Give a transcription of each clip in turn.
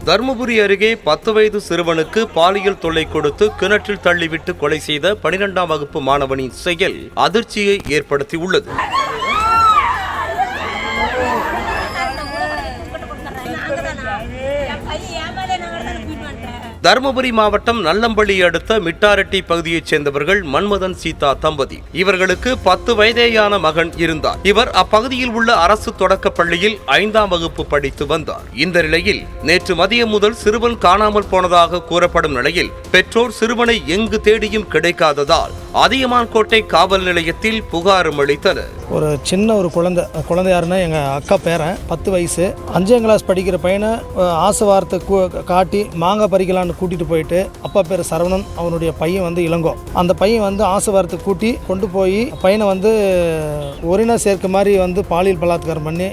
தர்மபுரி அருகே 10 வயது சிறுவனுக்கு பாலியல் தொல்லை கொடுத்து கிணற்றில் தள்ளிவிட்டு கொலை செய்த 12ஆம் வகுப்பு மாணவனின் செயல் அதிர்ச்சியை ஏற்படுத்தியுள்ளது. தர்மபுரி மாவட்டம் நல்லம்பள்ளி அடுத்த மிட்டாரெட்டி பகுதியைச் சேர்ந்தவர்கள் மன்மதன் சீதா தம்பதி. இவர்களுக்கு 10 வயதேயான மகன் இருந்தார். இவர் அப்பகுதியில் உள்ள அரசு தொடக்கப் பள்ளியில் 5ஆம் வகுப்பு படித்து வந்தார். இந்த நிலையில் நேற்று மதியம் முதல் சிறுவன் காணாமல் போனதாக கூறப்படும் நிலையில் பெற்றோர் சிறுவனை எங்கு தேடியும் கிடைக்காததால் அதியமான்கோட்டை காவல் நிலையத்தில் புகாரும் அளித்தனர். ஒரு சின்ன குழந்தை யாருன்னா எங்கள் அக்கா பேரன் 10 வயசு 5ஆம் கிளாஸ் படிக்கிற பையனை ஆசை வார்த்தை காட்டி மாங்காய் பறிக்கலான்னு கூட்டிகிட்டு போயிட்டு, அப்பா பேர் சரவணன், அவனுடைய பையன் வந்து இளங்கோ. அந்த பையன் வந்து ஆசை வார்த்தை கூட்டி கொண்டு போய் பையனை வந்து ஒரினா சேர்க்க மாதிரி வந்து பாலியல் பலாத்காரம் பண்ணி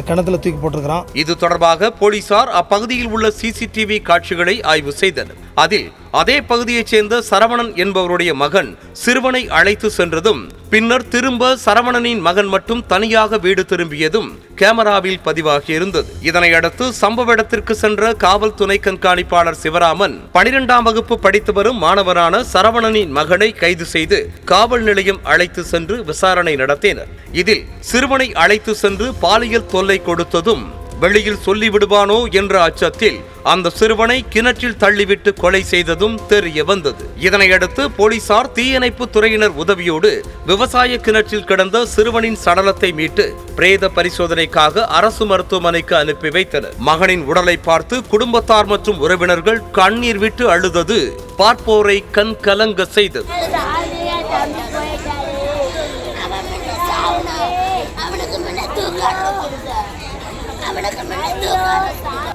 கிணத்துல தூக்கி போட்டிருக்கிறான். இது தொடர்பாக போலீசார் அப்பகுதியில் உள்ள சிசிடிவி காட்சிகளை ஆய்வு செய்தனர். அதில் அதே பகுதியைச் சேர்ந்த சரவணன் என்பவருடைய மகன் சிறுவனை அழைத்து சென்றதும் பின்னர் திரும்ப சரவணனின் மகன் மட்டும் தனியாக வீடு திரும்பியதும் கேமராவில் பதிவாகியிருந்தது. இதனையடுத்து சம்பவ இடத்திற்கு சென்ற காவல் துணை கண்காணிப்பாளர் சிவராமன் 12ஆம் வகுப்பு படித்து வரும் மாணவரான சரவணனின் மகனை கைது செய்து காவல் நிலையம் அழைத்து சென்று விசாரணை நடத்தினர். இதில் சிறுவனை அழைத்து சென்று பாலியல் தொல்லை கொடுத்ததும் வெளியில் சொல்லிவிடுவானோ என்ற அச்சத்தில் அந்த சிறுவனை கிணற்றில் தள்ளிவிட்டு கொலை செய்ததும் தெரிய வந்தது. இதனையடுத்து போலீசார் தீயணைப்பு துறையினர் உதவியோடு விவசாய கிணற்றில் கிடந்த சிறுவனின் சடலத்தை மீட்டு பிரேத பரிசோதனைக்காக அரசு மருத்துவமனைக்கு அனுப்பி வைத்தனர். மகனின் உடலை பார்த்து குடும்பத்தார் மற்றும் உறவினர்கள் கண்ணீர் விட்டு அழுதது பார்ப்போரை கண் கலங்க செய்தது.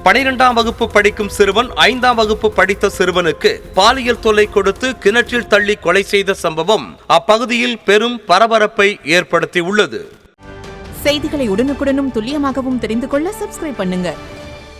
12ஆம் வகுப்பு படிக்கும் சிறுவன் 5ஆம் வகுப்பு படித்த சிறுவனுக்கு பாலியல் தொல்லை கொடுத்து கிணற்றில் தள்ளி கொலை செய்த சம்பவம் அப்பகுதியில் பெரும் பரபரப்பை ஏற்படுத்தியுள்ளது. செய்திகளை உடனுக்குடனும் துல்லியமாகவும் தெரிந்து கொள்ள சப்ஸ்கிரைப் பண்ணுங்க.